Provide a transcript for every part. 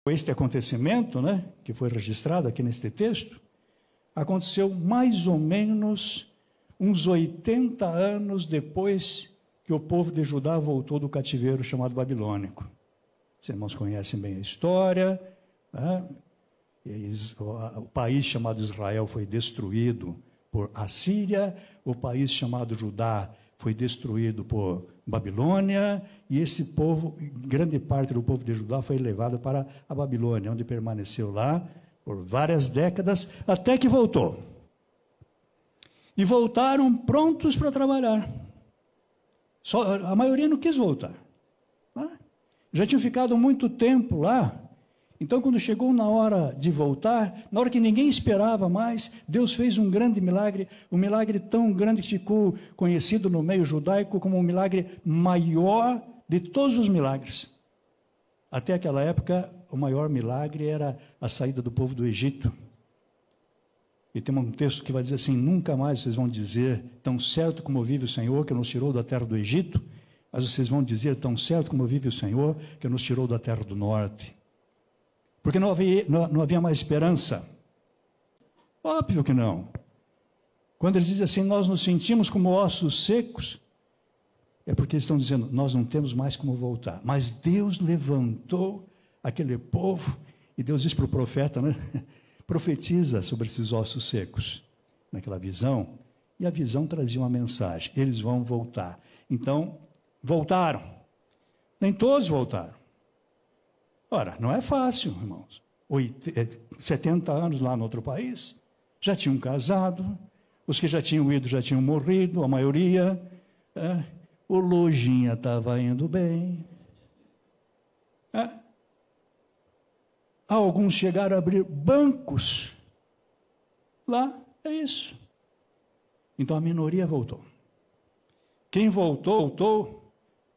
Este acontecimento, né, que foi registrado aqui neste texto, aconteceu mais ou menos uns 80 anos depois que o povo de Judá voltou do cativeiro chamado babilônico. Os irmãos conhecem bem a história, né? O país chamado Israel foi destruído por Assíria, o país chamado Judá foi destruído por Babilônia, e esse povo, grande parte do povo de Judá foi levado para a Babilônia, onde permaneceu lá por várias décadas, até que voltou. E voltaram prontos para trabalhar. Só, a maioria não quis voltar. Né? Já tinham ficado muito tempo lá. Então, quando chegou na hora de voltar, na hora que ninguém esperava mais, Deus fez um grande milagre, um milagre tão grande que ficou conhecido no meio judaico como o milagre maior de todos os milagres. Até aquela época, o maior milagre era a saída do povo do Egito. E tem um texto que vai dizer assim: nunca mais vocês vão dizer, tão certo como vive o Senhor, que nos tirou da terra do Egito, mas vocês vão dizer, tão certo como vive o Senhor, que nos tirou da terra do norte. Porque não havia mais esperança. Óbvio que não. Quando eles dizem assim, nós nos sentimos como ossos secos, é porque eles estão dizendo, nós não temos mais como voltar. Mas Deus levantou aquele povo, e Deus diz para o profeta, né? Profetiza sobre esses ossos secos, naquela visão, e a visão trazia uma mensagem, eles vão voltar. Então, voltaram. Nem todos voltaram. Ora, não é fácil, irmãos. 70 anos lá no outro país, já tinham casado, os que já tinham ido já tinham morrido, a maioria. O Lojinha estava indo bem. Alguns chegaram a abrir bancos. Lá, é isso. Então a minoria voltou. Quem voltou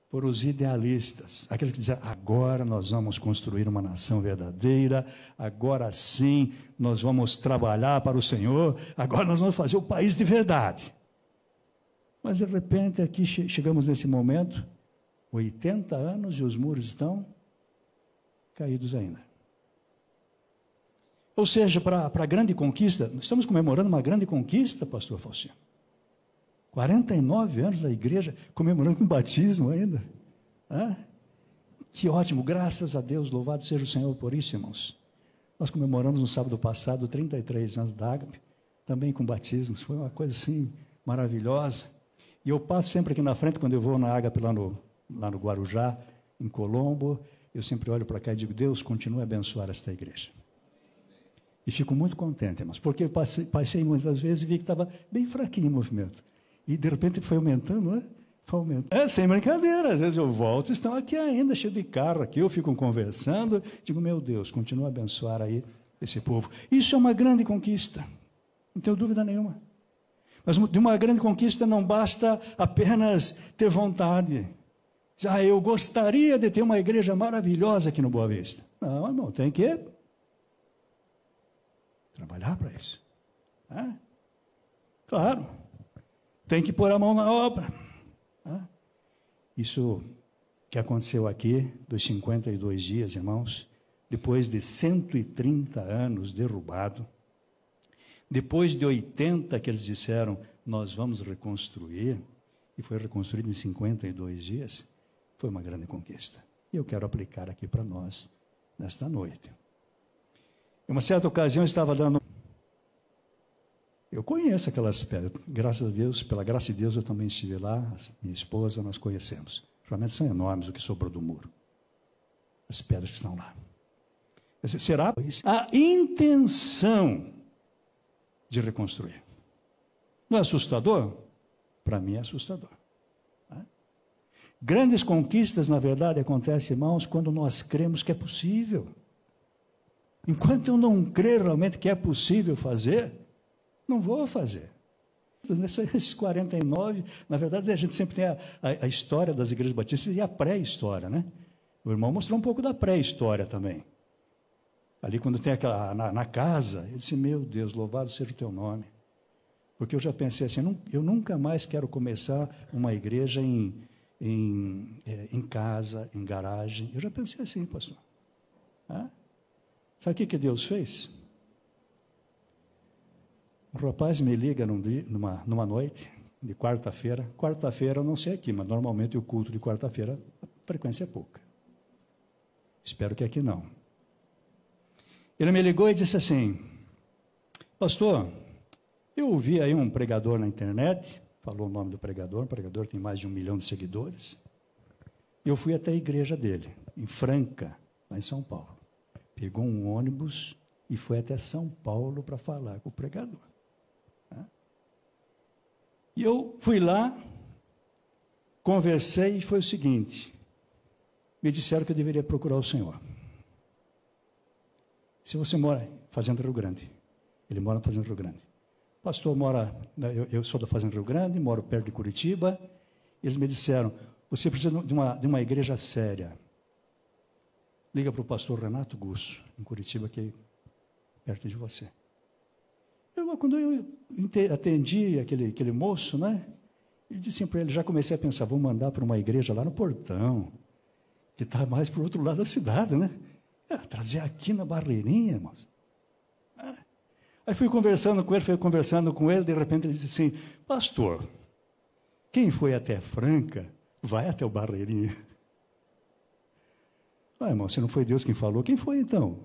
por os idealistas, aqueles que diziam, agora nós vamos construir uma nação verdadeira, agora sim nós vamos trabalhar para o Senhor, agora nós vamos fazer o país de verdade. Mas de repente aqui chegamos nesse momento, 80 anos e os muros estão caídos ainda. Ou seja, para a grande conquista, nós estamos comemorando uma grande conquista, pastor Faustino. 49 anos da igreja, comemorando com batismo ainda. Que ótimo, graças a Deus, louvado seja o Senhor por isso, irmãos. Nós comemoramos no sábado passado 33 anos da Ágape, também com batismos, foi uma coisa assim maravilhosa. E eu passo sempre aqui na frente, quando eu vou na Ágape lá no Guarujá, em Colombo, eu sempre olho para cá e digo, Deus continue a abençoar esta igreja. E fico muito contente, irmãos, porque eu passei muitas vezes e vi que estava bem fraquinho o movimento. E de repente foi aumentando, né? Foi aumentando. Sem brincadeira, às vezes eu volto e estão aqui ainda, cheio de carro aqui, eu fico conversando, digo, meu Deus, continua a abençoar aí esse povo. Isso é uma grande conquista, não tenho dúvida nenhuma. Mas de uma grande conquista não basta apenas ter vontade. Eu gostaria de ter uma igreja maravilhosa aqui no Boa Vista. Não, irmão, tem que trabalhar para isso. Claro. Tem que pôr a mão na obra. Isso que aconteceu aqui, dos 52 dias, irmãos, depois de 130 anos derrubado, depois de 80 que eles disseram, nós vamos reconstruir, e foi reconstruído em 52 dias, foi uma grande conquista. E eu quero aplicar aqui para nós, nesta noite. Em uma certa ocasião, eu estava dando... Eu conheço aquelas pedras, graças a Deus, pela graça de Deus, eu também estive lá, minha esposa, nós conhecemos. Realmente são enormes o que sobrou do muro. As pedras que estão lá. Será a intenção de reconstruir. Não é assustador? Para mim é assustador. Grandes conquistas, na verdade, acontecem, irmãos, quando nós cremos que é possível. Enquanto eu não crer realmente que é possível fazer, não vou fazer. Nesses 49, na verdade, a gente sempre tem a história das igrejas batistas e a pré-história, né? O irmão mostrou um pouco da pré-história também. Ali quando tem aquela, na casa, ele disse, meu Deus, louvado seja o teu nome. Porque eu já pensei assim, eu nunca mais quero começar uma igreja em casa, em garagem. Eu já pensei assim, pastor. Sabe o que Deus fez? Um rapaz me liga numa noite de quarta-feira. Quarta-feira, eu não sei aqui, mas normalmente o culto de quarta-feira, a frequência é pouca. Espero que aqui não. Ele me ligou e disse assim: pastor, eu ouvi aí um pregador na internet, falou o nome do pregador, o pregador tem mais de 1 milhão de seguidores. Eu fui até a igreja dele, em Franca, lá em São Paulo. Pegou um ônibus e foi até São Paulo para falar com o pregador. E eu fui lá, conversei e foi o seguinte: me disseram que eu deveria procurar o Senhor. Se você mora em Fazenda Rio Grande, ele mora na Fazenda Rio Grande. O pastor mora, eu sou da Fazenda Rio Grande, moro perto de Curitiba. Eles me disseram: você precisa de uma igreja séria. Liga para o pastor Renato Gusso, em Curitiba, aqui perto de você. Quando eu atendi aquele moço, né? Eu disse para ele, já comecei a pensar, vou mandar para uma igreja lá no Portão, que está mais para o outro lado da cidade, né? Trazer aqui na Barreirinha, irmãos. Aí fui conversando com ele, de repente ele disse assim: pastor, quem foi até Franca, vai até o Barreirinha. Irmão, se não foi Deus quem falou, quem foi então?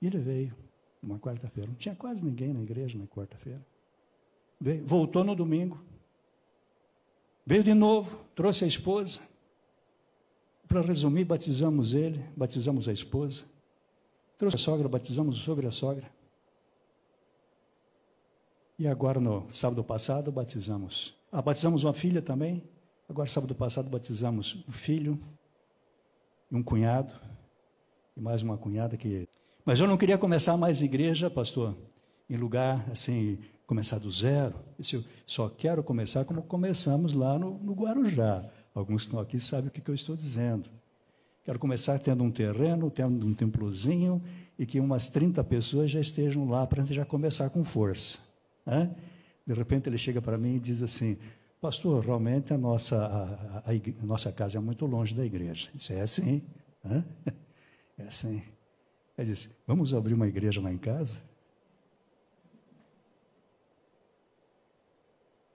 E ele veio, numa quarta-feira. Não tinha quase ninguém na igreja na quarta-feira. Veio, voltou no domingo. Veio de novo, trouxe a esposa. Para resumir, batizamos ele, batizamos a esposa. Trouxe a sogra, batizamos o sogro e a sogra. E agora, no sábado passado, batizamos uma filha também. Agora, sábado passado, batizamos um filho e um cunhado. E mais uma cunhada que... Mas eu não queria começar mais igreja, pastor, em lugar assim, começar do zero. Eu só quero começar como começamos lá no Guarujá. Alguns que estão aqui sabem o que eu estou dizendo. Quero começar tendo um terreno, tendo um templozinho, e que umas 30 pessoas já estejam lá para a gente já começar com força. De repente ele chega para mim e diz assim: pastor, realmente a nossa casa é muito longe da igreja. Isso é assim. É assim. Ele disse: vamos abrir uma igreja lá em casa?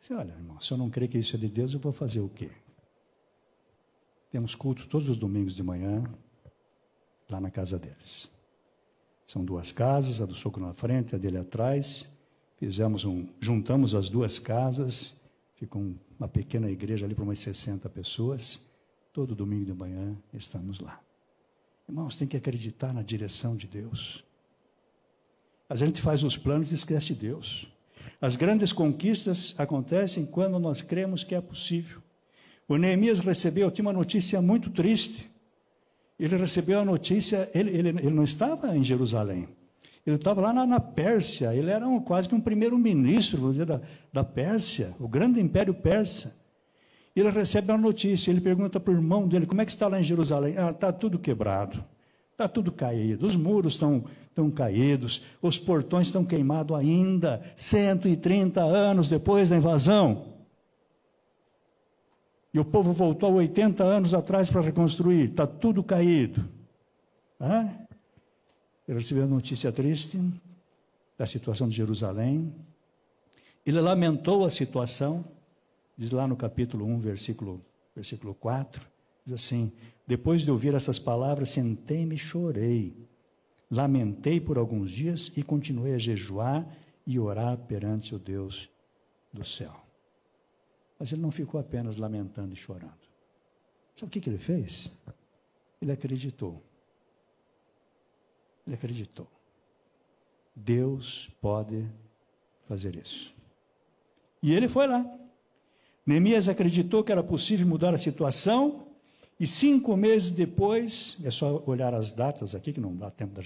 Disse: olha, irmão, se eu não crer que isso é de Deus, eu vou fazer o quê? Temos culto todos os domingos de manhã, lá na casa deles. São 2 casas, a do sogro na frente, a dele atrás. Juntamos as 2 casas, fica uma pequena igreja ali para umas 60 pessoas. Todo domingo de manhã estamos lá. Irmãos, tem que acreditar na direção de Deus. A gente faz os planos e esquece de Deus. As grandes conquistas acontecem quando nós cremos que é possível. O Neemias recebeu, tinha uma notícia muito triste. Ele recebeu a notícia, ele não estava em Jerusalém. Ele estava lá na Pérsia. Ele era quase que um primeiro-ministro, vamos dizer, da Pérsia, o grande império persa. Ele recebe a notícia, ele pergunta para o irmão dele: como é que está lá em Jerusalém? Está tudo quebrado, está tudo caído, os muros estão caídos, os portões estão queimados ainda, 130 anos depois da invasão. E o povo voltou 80 anos atrás para reconstruir, está tudo caído. Ele recebeu a notícia triste da situação de Jerusalém. Ele lamentou a situação. Diz lá no capítulo 1, versículo 4, diz assim: depois de ouvir essas palavras, sentei-me e chorei. Lamentei por alguns dias e continuei a jejuar e orar perante o Deus do céu. Mas ele não ficou apenas lamentando e chorando. Sabe o que ele fez? Ele acreditou. Ele acreditou. Deus pode fazer isso. E ele foi lá. Neemias acreditou que era possível mudar a situação, e 5 meses depois, é só olhar as datas aqui, que não dá tempo da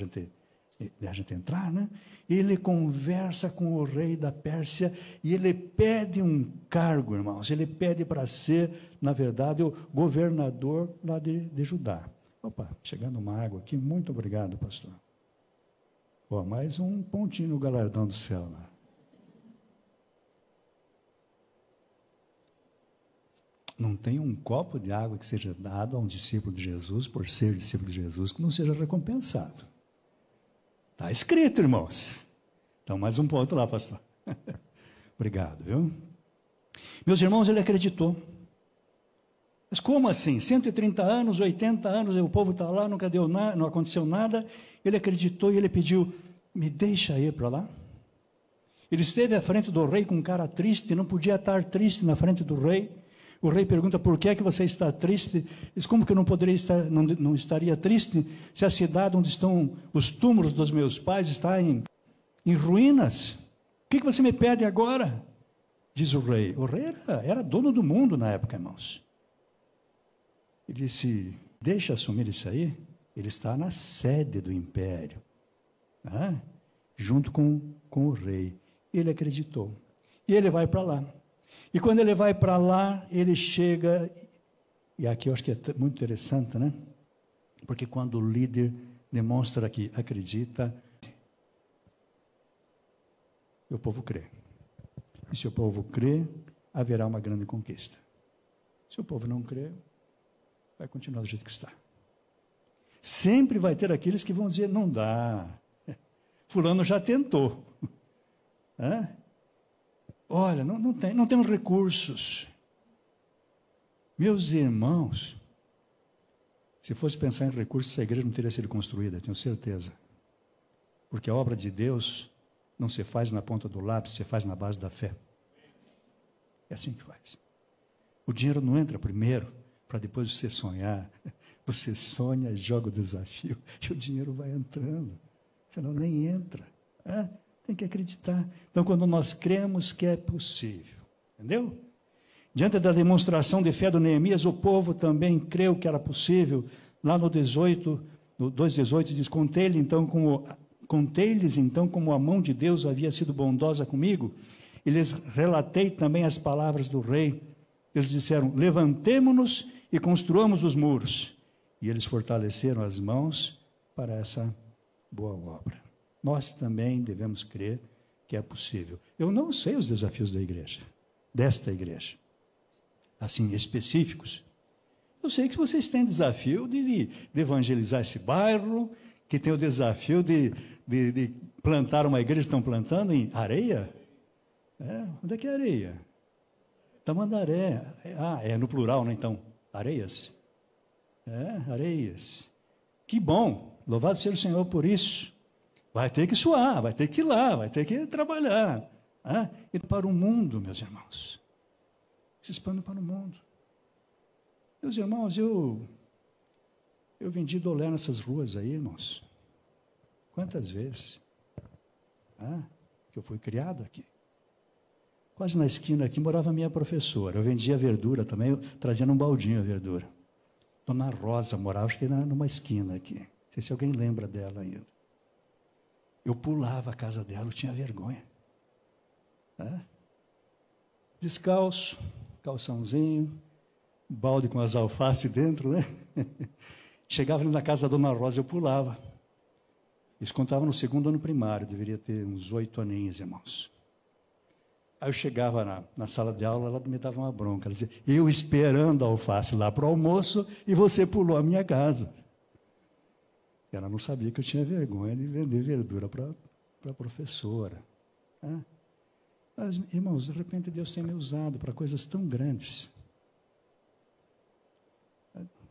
gente entrar, né? Ele conversa com o rei da Pérsia, e ele pede um cargo, irmãos. Ele pede para ser, na verdade, o governador lá de Judá. Opa, chegando uma água aqui, muito obrigado, pastor. Mais um pontinho no galardão do céu, né? não tem um copo de água que seja dado a um discípulo de Jesus, por ser discípulo de Jesus, que não seja recompensado. Está escrito, irmãos. Então, mais um ponto lá, pastor. Obrigado, viu? Meus irmãos, ele acreditou. Mas como assim? 130 anos, 80 anos, o povo está lá, nunca deu nada, não aconteceu nada. Ele acreditou e ele pediu, me deixa ir para lá. Ele esteve à frente do rei com cara triste, não podia estar triste na frente do rei. O rei pergunta, por que é que você está triste? Diz, como que eu não poderia estar, não estaria triste se a cidade onde estão os túmulos dos meus pais está em ruínas? O que você me pede agora? Diz o rei. O rei era dono do mundo na época, irmãos. Ele disse, deixa assumir isso aí. Ele está na sede do império, junto com o rei. Ele acreditou. E ele vai para lá. E quando ele vai para lá, ele chega, e aqui eu acho que é muito interessante, né? Porque quando o líder demonstra que acredita, o povo crê. E se o povo crê, haverá uma grande conquista. Se o povo não crê, vai continuar do jeito que está. Sempre vai ter aqueles que vão dizer, não dá. Fulano já tentou. Olha, não temos recursos. Meus irmãos, se fosse pensar em recursos, essa igreja não teria sido construída, tenho certeza. Porque a obra de Deus não se faz na ponta do lápis, se faz na base da fé. É assim que faz. O dinheiro não entra primeiro, para depois você sonhar. Você sonha, joga o desafio, e o dinheiro vai entrando. Senão nem entra. Tem que acreditar. Então, quando nós cremos que é possível, entendeu? Diante da demonstração de fé do Neemias, o povo também creu que era possível. Lá no 18, no 2,18 diz, contei-lhes então como a mão de Deus havia sido bondosa comigo, e lhes relatei também as palavras do rei. Eles disseram, levantemo-nos e construamos os muros. E eles fortaleceram as mãos para essa boa obra. Nós também devemos crer que é possível. Eu não sei os desafios da igreja, desta igreja, assim, específicos. Eu sei que vocês têm desafio de evangelizar esse bairro, que tem o desafio de plantar uma igreja, estão plantando em areia. Onde é que é areia? Tamandaré. É no plural, né, então? Areias. Areias. Que bom, louvado seja o Senhor por isso. Vai ter que suar, vai ter que ir lá, vai ter que trabalhar. E para o mundo, meus irmãos. Se expande para o mundo. Meus irmãos, eu vendi dolé nessas ruas aí, irmãos. Quantas vezes? Que eu fui criado aqui. Quase na esquina aqui morava a minha professora. Eu vendia verdura também, trazendo um baldinho a verdura. Dona Rosa morava, acho que numa esquina aqui. Não sei se alguém lembra dela ainda. Eu pulava a casa dela, eu tinha vergonha. Descalço, calçãozinho, balde com as alfaces dentro, né? Chegava ali na casa da Dona Rosa, eu pulava. Isso contava no segundo ano primário, deveria ter uns 8 aninhos, irmãos. Aí eu chegava na sala de aula, ela me dava uma bronca. Ela dizia, eu esperando a alface lá para o almoço e você pulou a minha casa. Ela não sabia que eu tinha vergonha de vender verdura para a professora. Mas, irmãos, de repente Deus tem me usado para coisas tão grandes.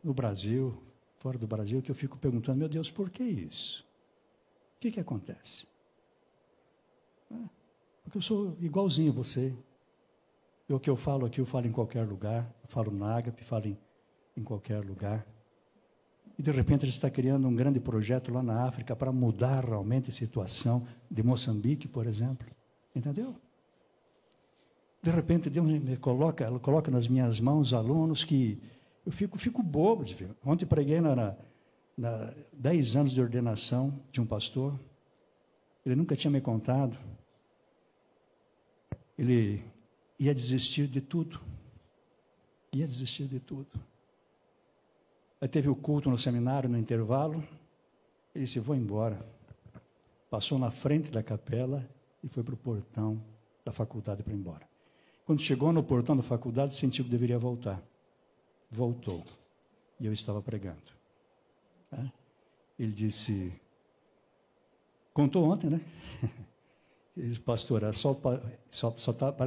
No Brasil, fora do Brasil, que eu fico perguntando, meu Deus, por que isso? O que acontece? Porque eu sou igualzinho a você. O que eu falo aqui, eu falo em qualquer lugar. Eu falo na Ágape, falo em qualquer lugar. E de repente ele está criando um grande projeto lá na África para mudar realmente a situação de Moçambique, por exemplo. Entendeu? De repente Deus ela coloca nas minhas mãos alunos que eu fico bobo de ver. Ontem preguei na 10 anos de ordenação de um pastor. Ele nunca tinha me contado. Ele ia desistir de tudo. Ia desistir de tudo. Aí teve o culto no seminário, no intervalo. Ele disse, vou embora. Passou na frente da capela e foi para o portão da faculdade para ir embora. Quando chegou no portão da faculdade, sentiu que deveria voltar. voltou. E eu estava pregando. Ele disse, contou ontem, né? Ele disse, pastor, era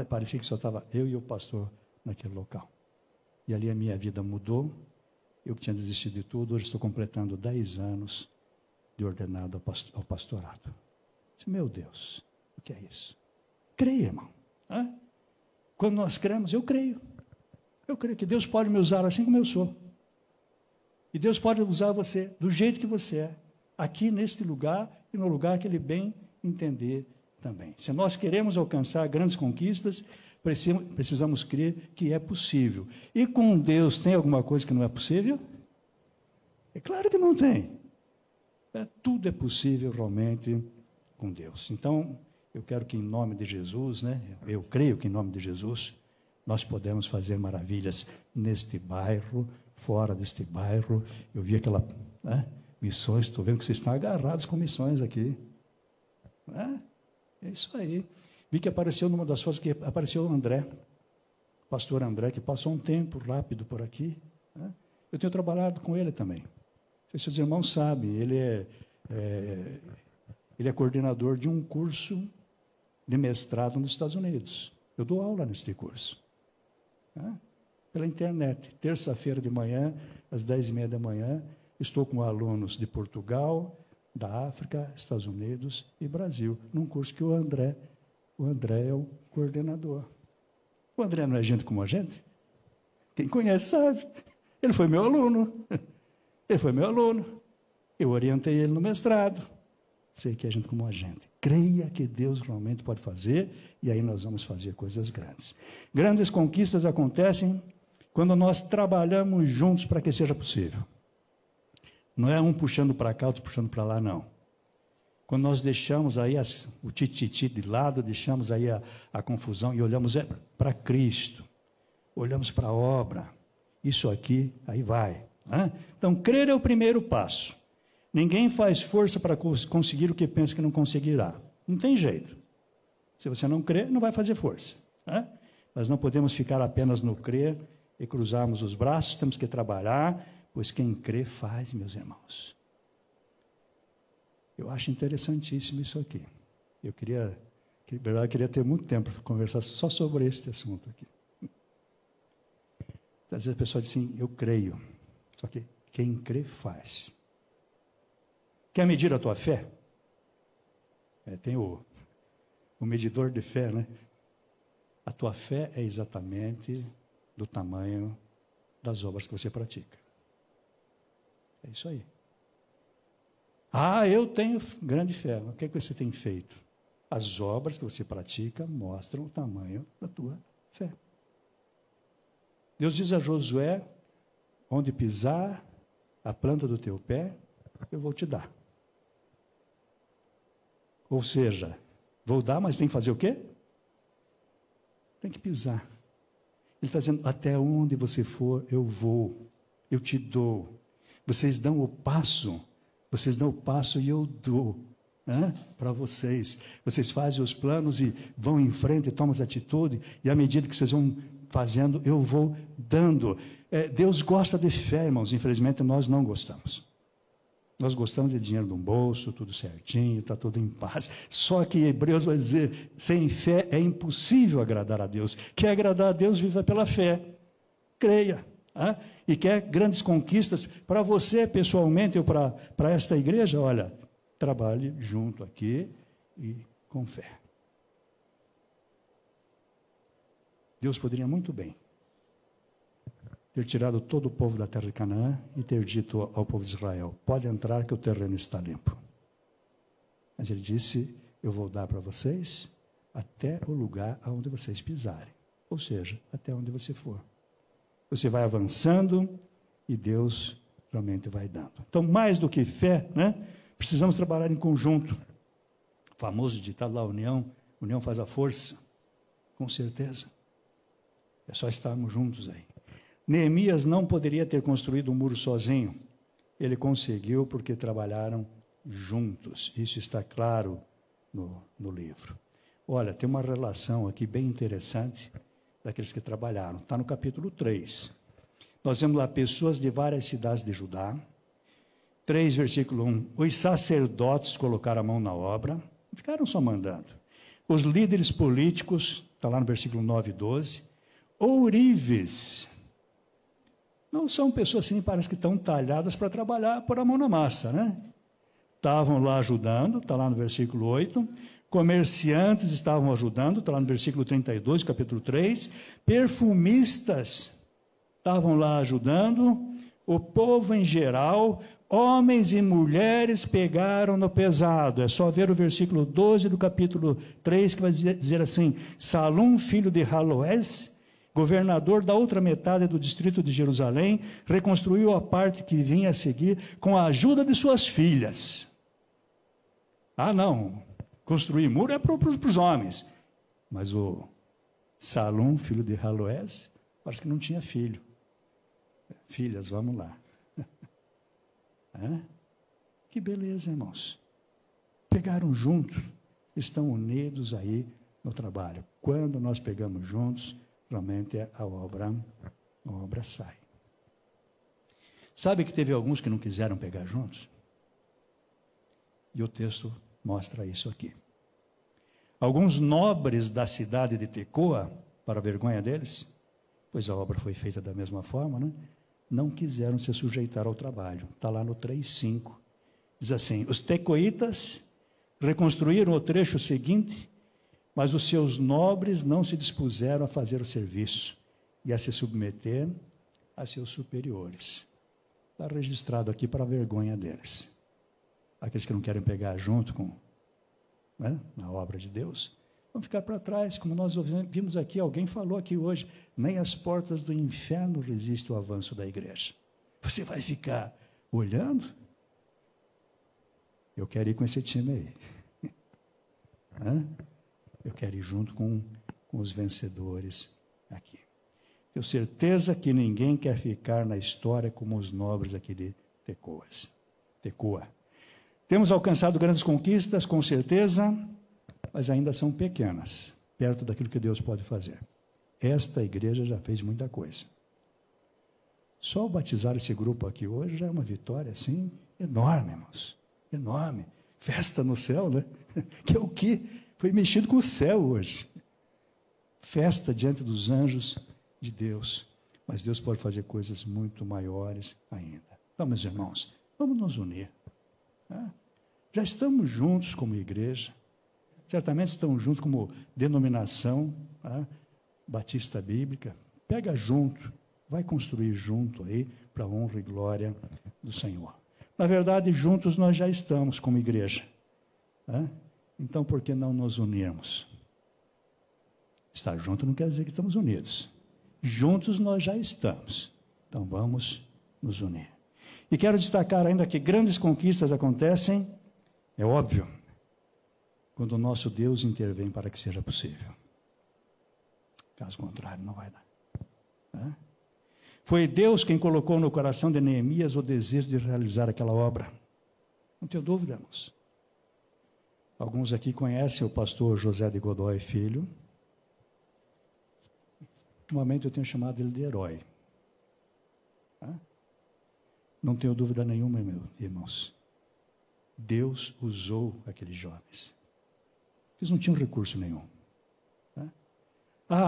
parecia que só estava eu e o pastor naquele local. E ali a minha vida mudou. Eu que tinha desistido de tudo, hoje estou completando 10 anos de ordenado ao pastorado. Eu disse, meu Deus, o que é isso? Creia, irmão. Quando nós cremos, eu creio. Eu creio que Deus pode me usar assim como eu sou. E Deus pode usar você do jeito que você é, aqui neste lugar e no lugar que Ele bem entender também. Se nós queremos alcançar grandes conquistas, precisamos crer que é possível. E com Deus tem alguma coisa que não é possível? É claro que não tem. Tudo é possível realmente com Deus. Então, eu quero que em nome de Jesus, né, eu creio que em nome de Jesus, nós podemos fazer maravilhas neste bairro, fora deste bairro. Eu vi aquela missões, estou vendo que vocês estão agarrados com missões aqui. É isso aí. Vi que apareceu numa das fotos, que apareceu o André, pastor André, que passou um tempo rápido por aqui. Eu tenho trabalhado com ele também. Não sei se os irmãos sabem, ele é coordenador de um curso de mestrado nos Estados Unidos. Eu dou aula nesse curso. Pela internet. Terça-feira de manhã, às 10h30 da manhã, estou com alunos de Portugal, da África, Estados Unidos e Brasil, num curso que o André é o coordenador. O André não é gente como a gente? Quem conhece sabe. Ele foi meu aluno. Eu orientei ele no mestrado. Sei que é gente como a gente. Creia que Deus realmente pode fazer, e aí nós vamos fazer coisas grandes. Grandes conquistas acontecem quando nós trabalhamos juntos para que seja possível. Não é um puxando para cá, outro puxando para lá, não. Quando nós deixamos aí o tititi de lado, deixamos aí a confusão e olhamos para Cristo, olhamos para a obra, isso aqui, aí vai. Então, crer é o primeiro passo. Ninguém faz força para conseguir o que pensa que não conseguirá. Não tem jeito. Se você não crer, não vai fazer força. Mas não podemos ficar apenas no crer e cruzarmos os braços, temos que trabalhar, pois quem crê faz, meus irmãos. Eu acho interessantíssimo isso aqui. Eu queria ter muito tempo para conversar só sobre este assunto aqui. Às vezes a pessoa diz assim, eu creio. Só que quem crê faz. Quer medir a tua fé? Tem o medidor de fé, né? A tua fé é exatamente do tamanho das obras que você pratica. É isso aí. Eu tenho grande fé. O que é que você tem feito? As obras que você pratica mostram o tamanho da tua fé. Deus diz a Josué, onde pisar a planta do teu pé, eu vou te dar. Ou seja, vou dar, mas tem que fazer o quê? Tem que pisar. Ele está dizendo, até onde você for, eu vou, eu te dou. Vocês dão o passo e eu dou para vocês. Vocês fazem os planos e vão em frente, tomam as atitudes, e à medida que vocês vão fazendo, eu vou dando. Deus gosta de fé, irmãos, infelizmente nós não gostamos. Nós gostamos de dinheiro no bolso, tudo certinho, está tudo em paz. Só que Hebreus vai dizer, sem fé é impossível agradar a Deus. Quer agradar a Deus, viva pela fé. Creia. E quer grandes conquistas para você pessoalmente ou para esta igreja, olha, trabalhe junto aqui e com fé. Deus poderia muito bem ter tirado todo o povo da terra de Canaã e ter dito ao povo de Israel, pode entrar que o terreno está limpo. Mas ele disse, eu vou dar para vocês até o lugar aonde vocês pisarem. Ou seja, até onde você for. Você vai avançando e Deus realmente vai dando. Então, mais do que fé, precisamos trabalhar em conjunto. O famoso ditado lá, união faz a força. Com certeza. É só estarmos juntos aí. Neemias não poderia ter construído um muro sozinho. Ele conseguiu porque trabalharam juntos. Isso está claro no livro. Olha, tem uma relação aqui bem interessante daqueles que trabalharam. Está no capítulo 3. Nós vemos lá pessoas de várias cidades de Judá. 3, versículo 1. Os sacerdotes colocaram a mão na obra, não ficaram só mandando. Os líderes políticos, está lá no versículo 9 e 12. Ourives. Não são pessoas assim, parece que estão talhadas para trabalhar, pôr a mão na massa, né? Estavam lá ajudando, está lá no versículo 8. Comerciantes estavam ajudando, está lá no versículo 32, capítulo 3. Perfumistas estavam lá ajudando. O povo em geral, homens e mulheres pegaram no pesado. É só ver o versículo 12 do capítulo 3, que vai dizer assim: Salum, filho de Haloés, governador da outra metade do distrito de Jerusalém, reconstruiu a parte que vinha a seguir com a ajuda de suas filhas. Ah, não, construir muro é para os homens. Mas o Salum, filho de Haloés, parece que não tinha filho. Filhas, vamos lá. Que beleza, irmãos. Pegaram juntos, estão unidos aí no trabalho. Quando nós pegamos juntos, realmente a obra sai. Sabe que teve alguns que não quiseram pegar juntos? E o texto mostra isso aqui. Alguns nobres da cidade de Tecoa, para a vergonha deles, pois a obra foi feita da mesma forma, né? Não quiseram se sujeitar ao trabalho. Está lá no 3:5. Diz assim: os tecoitas reconstruíram o trecho seguinte, mas os seus nobres não se dispuseram a fazer o serviço e a se submeter a seus superiores. Está registrado aqui para a vergonha deles. Aqueles que não querem pegar junto com, na obra de Deus, vão ficar para trás, como nós vimos aqui, alguém falou aqui hoje, nem as portas do inferno resistem ao avanço da igreja. Você vai ficar olhando? Eu quero ir com esse time aí. Eu quero ir junto com os vencedores aqui. Tenho certeza que ninguém quer ficar na história como os nobres aqui de Tecoa. Temos alcançado grandes conquistas, com certeza, mas ainda são pequenas, perto daquilo que Deus pode fazer. Esta igreja já fez muita coisa. Só batizar esse grupo aqui hoje já é uma vitória, assim, enorme, irmãos. Enorme. Festa no céu, né? Que é o que foi mexido com o céu hoje. Festa diante dos anjos de Deus. Mas Deus pode fazer coisas muito maiores ainda. Então, meus irmãos, vamos nos unir. Já estamos juntos como igreja. Certamente estamos juntos como denominação batista bíblica. Pega junto, vai construir junto aí, para a honra e glória do Senhor. Na verdade, juntos nós já estamos como igreja. Então, por que não nos unirmos? Estar junto não quer dizer que estamos unidos. Juntos nós já estamos. Então, vamos nos unir. E quero destacar ainda que grandes conquistas acontecem, é óbvio, quando o nosso Deus intervém para que seja possível. Caso contrário, não vai dar. Foi Deus quem colocou no coração de Neemias o desejo de realizar aquela obra. Não tenho dúvida, irmãos. Alguns aqui conhecem o pastor José de Godoy Filho. Ultimamente eu tenho chamado ele de herói. Não tenho dúvida nenhuma, meus irmãos. Deus usou aqueles jovens. Eles não tinham recurso nenhum.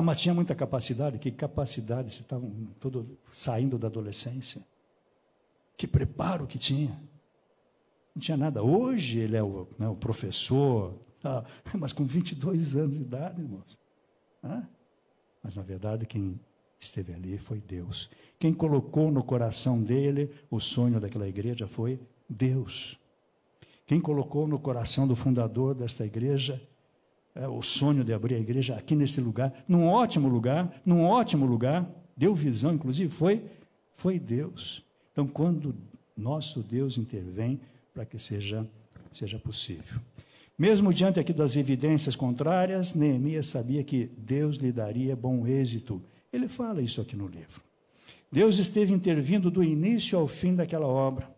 Mas tinha muita capacidade. Que capacidade? Se estavam todos saindo da adolescência. Que preparo que tinha. Não tinha nada. Hoje ele é o professor, mas com 22 anos de idade, irmãos. Mas, na verdade, quem esteve ali foi Deus. Quem colocou no coração dele o sonho daquela igreja foi Deus. Quem colocou no coração do fundador desta igreja o sonho de abrir a igreja aqui nesse lugar, num ótimo lugar, deu visão, inclusive, foi Deus. Então, quando nosso Deus intervém para que seja possível. Mesmo diante aqui das evidências contrárias, Neemias sabia que Deus lhe daria bom êxito. Ele fala isso aqui no livro. Deus esteve intervindo do início ao fim daquela obra.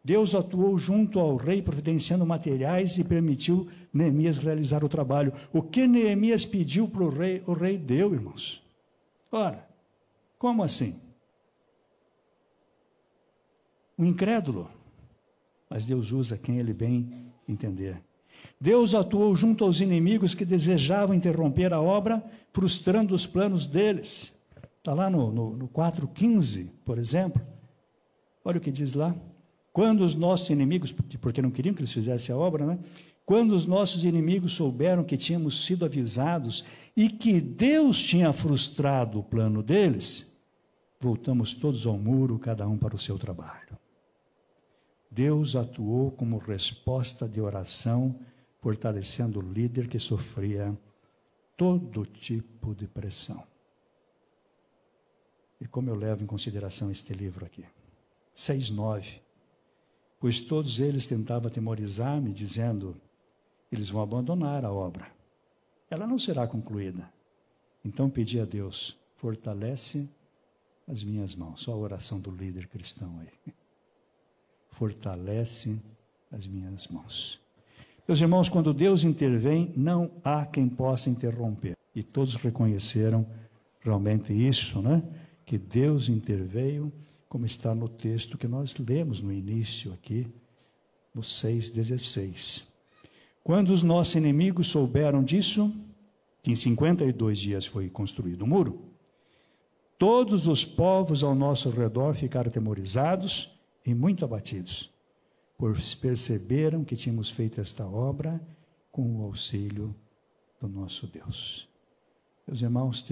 Deus atuou junto ao rei, providenciando materiais e permitiu Neemias realizar o trabalho. O que Neemias pediu para o rei deu, irmãos. Ora, como assim? um incrédulo, mas Deus usa quem Ele bem entender. Deus atuou junto aos inimigos que desejavam interromper a obra, frustrando os planos deles. Está lá no 4,15, por exemplo. Olha o que diz lá. Quando os nossos inimigos, porque não queriam que eles fizessem a obra, né? Quando os nossos inimigos souberam que tínhamos sido avisados e que Deus tinha frustrado o plano deles, voltamos todos ao muro, cada um para o seu trabalho. Deus atuou como resposta de oração, fortalecendo o líder que sofria todo tipo de pressão. E como eu levo em consideração este livro aqui? 6,9. Pois todos eles tentavam atemorizar-me, dizendo, eles vão abandonar a obra. Ela não será concluída. Então pedi a Deus, fortalece as minhas mãos. Só a oração do líder cristão aí. Fortalece as minhas mãos. Meus irmãos, quando Deus intervém, não há quem possa interromper. E todos reconheceram realmente isso, né? Que Deus interveio, como está no texto que nós lemos no início aqui, no 6,16. Quando os nossos inimigos souberam disso, que em 52 dias foi construído o muro, todos os povos ao nosso redor ficaram atemorizados e muito abatidos, pois perceberam que tínhamos feito esta obra com o auxílio do nosso Deus. Meus irmãos,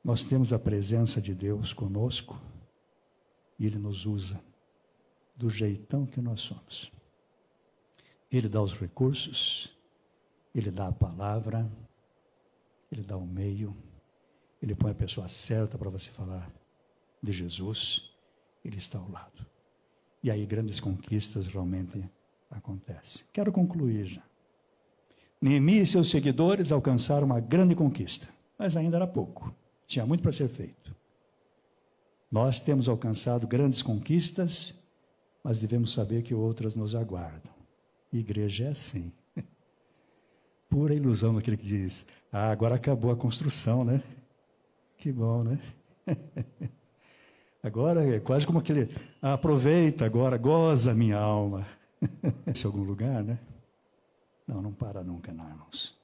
nós temos a presença de Deus conosco e Ele nos usa do jeitão que nós somos. Ele dá os recursos, Ele dá a palavra, Ele dá o meio, Ele põe a pessoa certa para você falar de Jesus, Ele está ao lado. E aí grandes conquistas realmente acontecem. Quero concluir já. Neemias e seus seguidores alcançaram uma grande conquista, mas ainda era pouco. Tinha muito para ser feito. Nós temos alcançado grandes conquistas, mas devemos saber que outras nos aguardam. Igreja é assim. Pura ilusão aquele que diz, agora acabou a construção, né? Que bom, né? Agora é quase como aquele, aproveita agora, goza minha alma. Em algum lugar, né? Não para nunca, não, irmãos.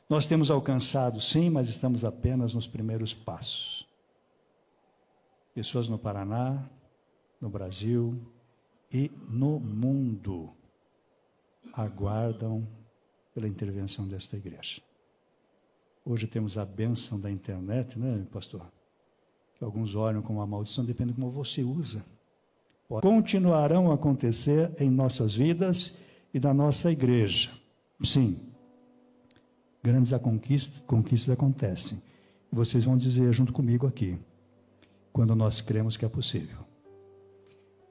Nós temos alcançado, sim, mas estamos apenas nos primeiros passos. Pessoas no Paraná, no Brasil e no mundo aguardam pela intervenção desta igreja. Hoje temos a bênção da internet, né, pastor? Que alguns olham como uma maldição, depende de como você usa. Continuarão a acontecer em nossas vidas e na nossa igreja. Sim, grandes conquistas acontecem. E vocês vão dizer junto comigo aqui, quando nós cremos que é possível.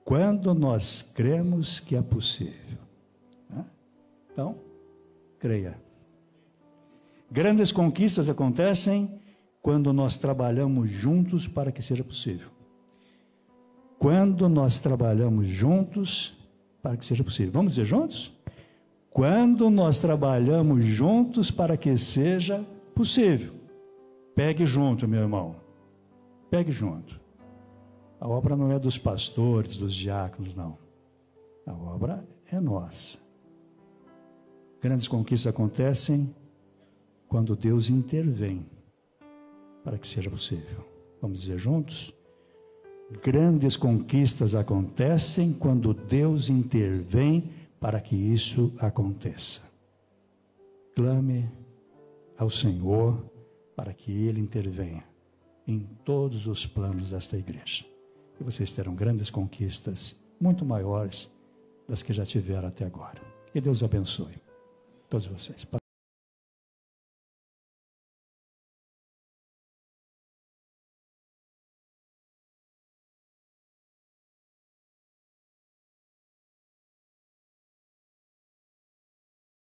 Quando nós cremos que é possível. Então, creia. Grandes conquistas acontecem quando nós trabalhamos juntos para que seja possível. Quando nós trabalhamos juntos para que seja possível. Vamos dizer juntos? Quando nós trabalhamos juntos para que seja possível. Pegue junto, meu irmão. Pegue junto. A obra não é dos pastores, dos diáconos, não. A obra é nossa. Grandes conquistas acontecem quando Deus intervém para que seja possível. Vamos dizer juntos? Grandes conquistas acontecem quando Deus intervém para que isso aconteça. Clame ao Senhor para que Ele intervenha em todos os planos desta igreja. E vocês terão grandes conquistas, muito maiores das que já tiveram até agora. Que Deus abençoe todos vocês.